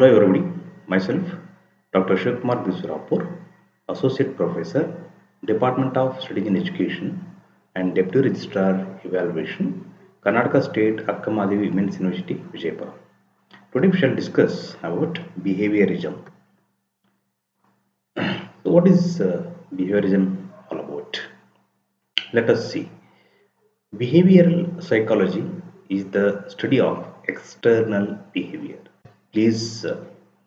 Hello everybody, myself Dr. Shivkumar Bisurapur, Associate Professor, Department of Study in Education and Deputy Registrar Evaluation, Karnataka State Akkamadevi Women's University, Vijayapura. Today we shall discuss about behaviorism. So what is behaviorism all about? Let us see. Behavioral psychology is the study of external behavior. Please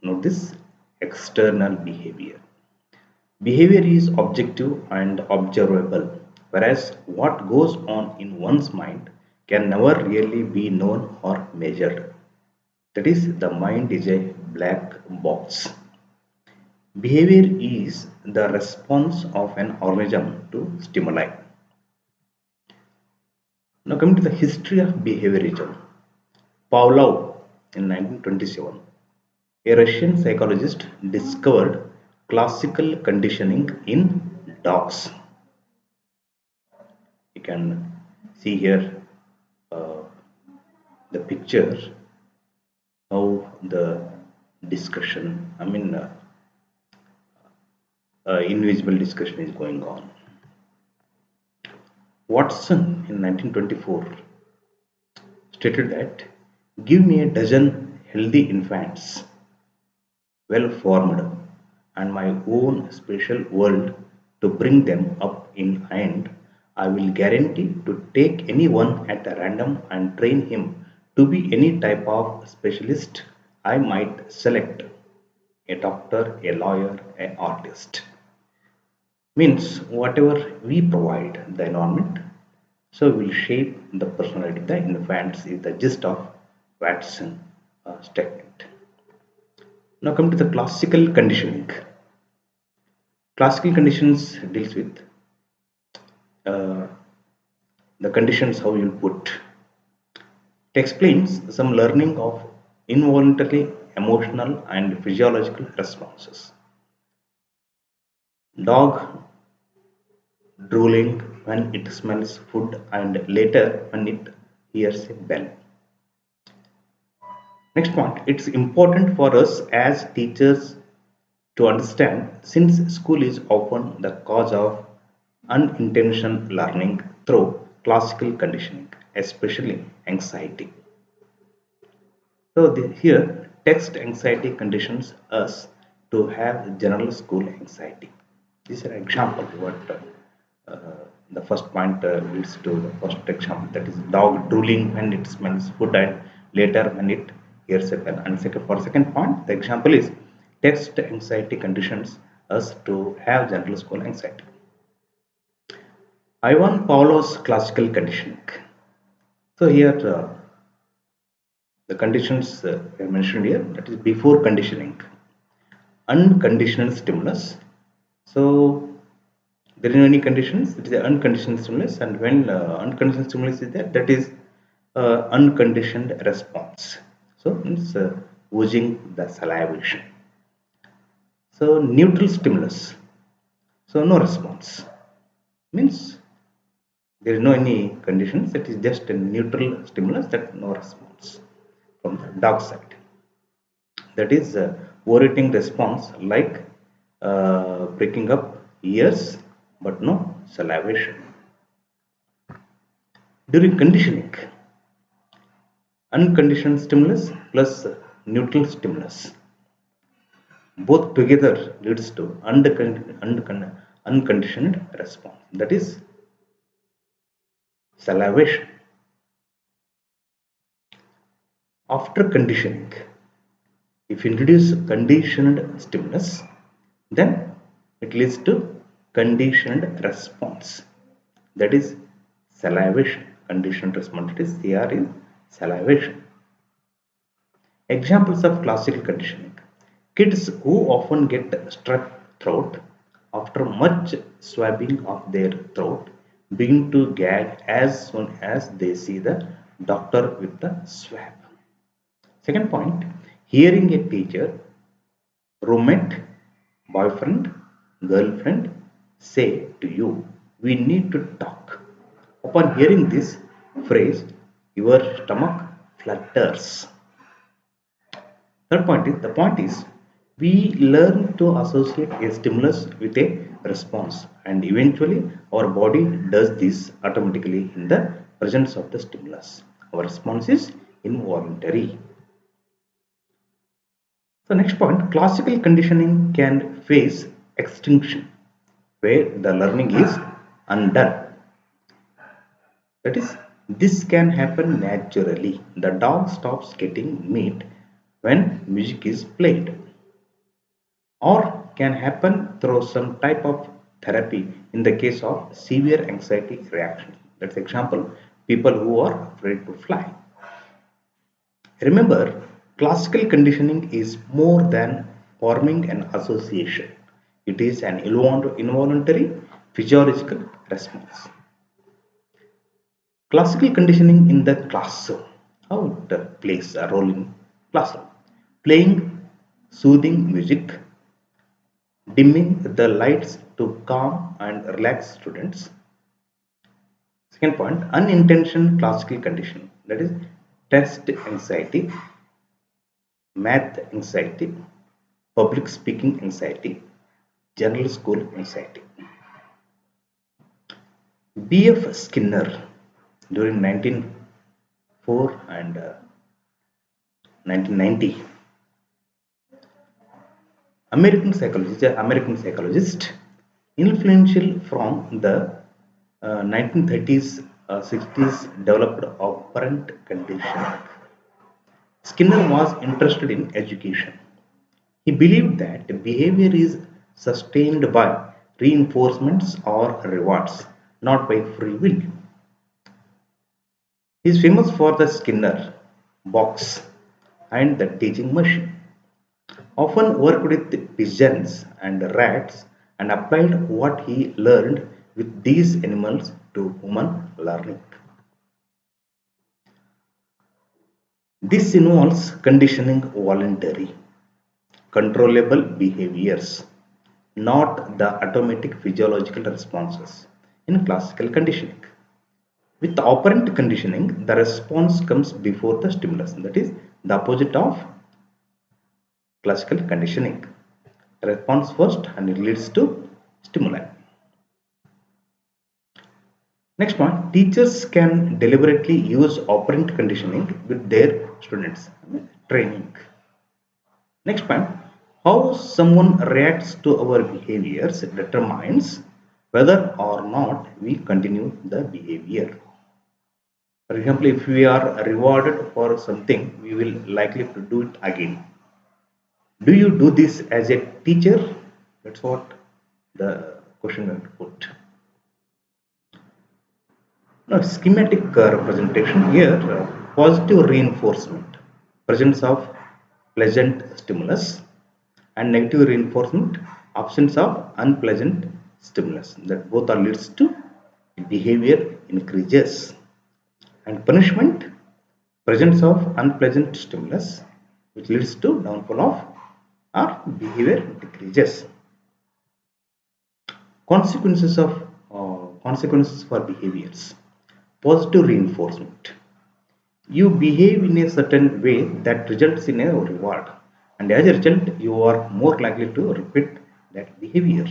note this: external behavior. Behavior is objective and observable, whereas what goes on in one's mind can never really be known or measured. That is, the mind is a black box. Behavior is the response of an organism to stimuli. Now, coming to the history of behaviorism, Pavlov in 1927, a Russian psychologist, discovered classical conditioning in dogs. You can see here uh, the picture how the discussion, invisible discussion is going on. Watson in 1924 stated that, "Give me a dozen healthy infants, well formed, and my own special world to bring them up in, and I will guarantee to take anyone at random and train him to be any type of specialist I might select: a doctor, a lawyer, an artist." Means whatever we provide the environment, so will shape the personality of the infants is the gist of Watson statement. Now come to the classical conditioning. Classical conditions deals with uh, the conditions how you put. It explains some learning of involuntary emotional and physiological responses. Dog drooling when it smells food and later when it hears a bell. Next point, it's important for us as teachers to understand, since school is often the cause of unintentional learning through classical conditioning, especially anxiety. So here, text anxiety conditions us to have general school anxiety. These are examples what the first point leads to the first example, that is dog drooling when it smells food and later when it hears a bell. And for second point, the example is text anxiety conditions us to have general school anxiety. Ivan Pavlov's classical conditioning. So here the conditions I mentioned here, that is before conditioning. Unconditional stimulus. So there is no any conditions, it is an unconditional stimulus, and when unconditional stimulus is there, that is unconditioned response. So means oozing the salivation. So neutral stimulus, so no response, means there is no any conditions, it is just a neutral stimulus, that no response from the dog side. That is orating response like pricking up ears but no salivation. During conditioning, unconditioned stimulus plus neutral stimulus, both together leads to unconditioned response, that is salivation. After conditioning, if you introduce conditioned stimulus, then it leads to conditioned response, that is salivation. Conditioned response, that is CR, is salivation. Examples of classical conditioning: kids who often get strep throat after much swabbing of their throat begin to gag as soon as they see the doctor with the swab. Second point, hearing a teacher, roommate, boyfriend, girlfriend say to you, "We need to talk." Upon hearing this phrase, your stomach flutters. The point is we learn to associate a stimulus with a response, and eventually our body does this automatically in the presence of the stimulus. Our response is involuntary. So next point, classical conditioning can face extinction where the learning is undone. That is, this can happen naturally. The dog stops getting meat when music is played, or can happen through some type of therapy in the case of severe anxiety reaction. That's example, people who are afraid to fly. Remember, classical conditioning is more than forming an association. It is an involuntary physiological response. Classical conditioning in the classroom. How it plays a role in classroom. Playing soothing music, dimming the lights to calm and relax students. Second point, unintentional classical conditioning. That is test anxiety, math anxiety, public speaking anxiety, general school anxiety. B.F. Skinner during 1904 and 1990, American psychologist, influential from the 1930s, 60s, developed operant conditioning. Skinner was interested in education. He believed that behavior is sustained by reinforcements or rewards, not by free will. He is famous for the Skinner box and the teaching machine. Often worked with pigeons and rats and applied what he learned with these animals to human learning. This involves conditioning voluntary, controllable behaviors, not the automatic physiological responses in classical conditioning. With operant conditioning, the response comes before the stimulus. That is the opposite of classical conditioning. Response first and it leads to stimuli. Next point, teachers can deliberately use operant conditioning with their students. Training. Next point, how someone reacts to our behaviors determines whether or not we continue the behavior. For example, if we are rewarded for something, we will likely to do it again. Do you do this as a teacher? That's what the question will put. Now, schematic representation here, positive reinforcement, presence of pleasant stimulus, and negative reinforcement, absence of unpleasant stimulus. That both are leads to behavior increases. And punishment, presence of unpleasant stimulus, which leads to downfall of or behavior decreases. Consequences for behaviors. Positive reinforcement. You behave in a certain way that results in a reward, and as a result, you are more likely to repeat that behavior.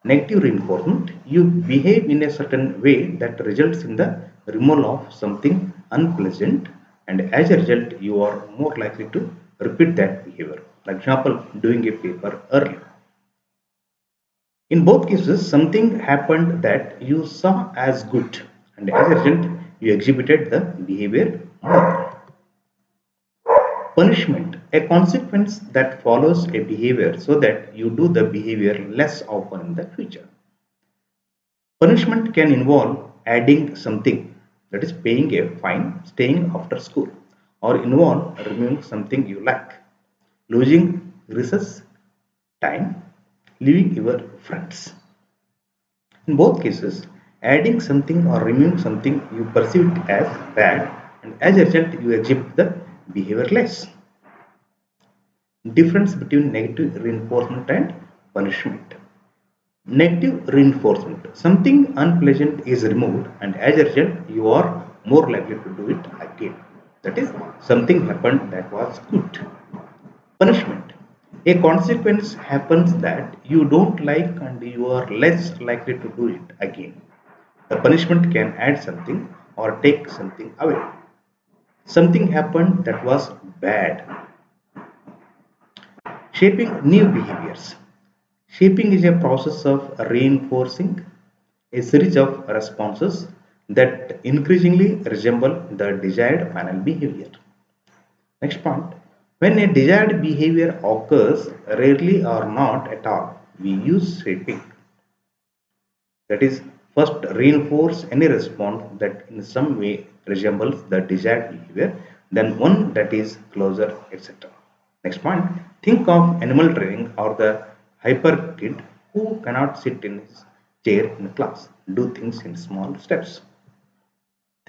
Negative reinforcement. You behave in a certain way that results in the removal of something unpleasant, and as a result, you are more likely to repeat that behavior. For example, doing a paper early. In both cases, something happened that you saw as good, and as a result, you exhibited the behavior more. Punishment, a consequence that follows a behavior so that you do the behavior less often in the future. Punishment can involve adding something, that is, paying a fine, staying after school, or involve removing something you like, losing recess time, leaving your friends. In both cases, adding something or removing something you perceive it as bad, and as a result, you exhibit the behavior less. Difference between negative reinforcement and punishment. Negative reinforcement. Something unpleasant is removed, and as a result, you are more likely to do it again. That is, something happened that was good. Punishment. A consequence happens that you don't like and you are less likely to do it again. The punishment can add something or take something away. Something happened that was bad. Shaping new behaviors. Shaping is a process of reinforcing a series of responses that increasingly resemble the desired final behavior. Next point. When a desired behavior occurs, rarely or not at all, we use shaping. That is, first reinforce any response that in some way resembles the desired behavior, then one that is closer, etc. Next point, think of animal training or the hyper kid who cannot sit in his chair in class. Do things in small steps.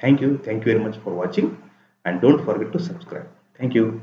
Thank you. Thank you very much for watching and don't forget to subscribe. Thank you.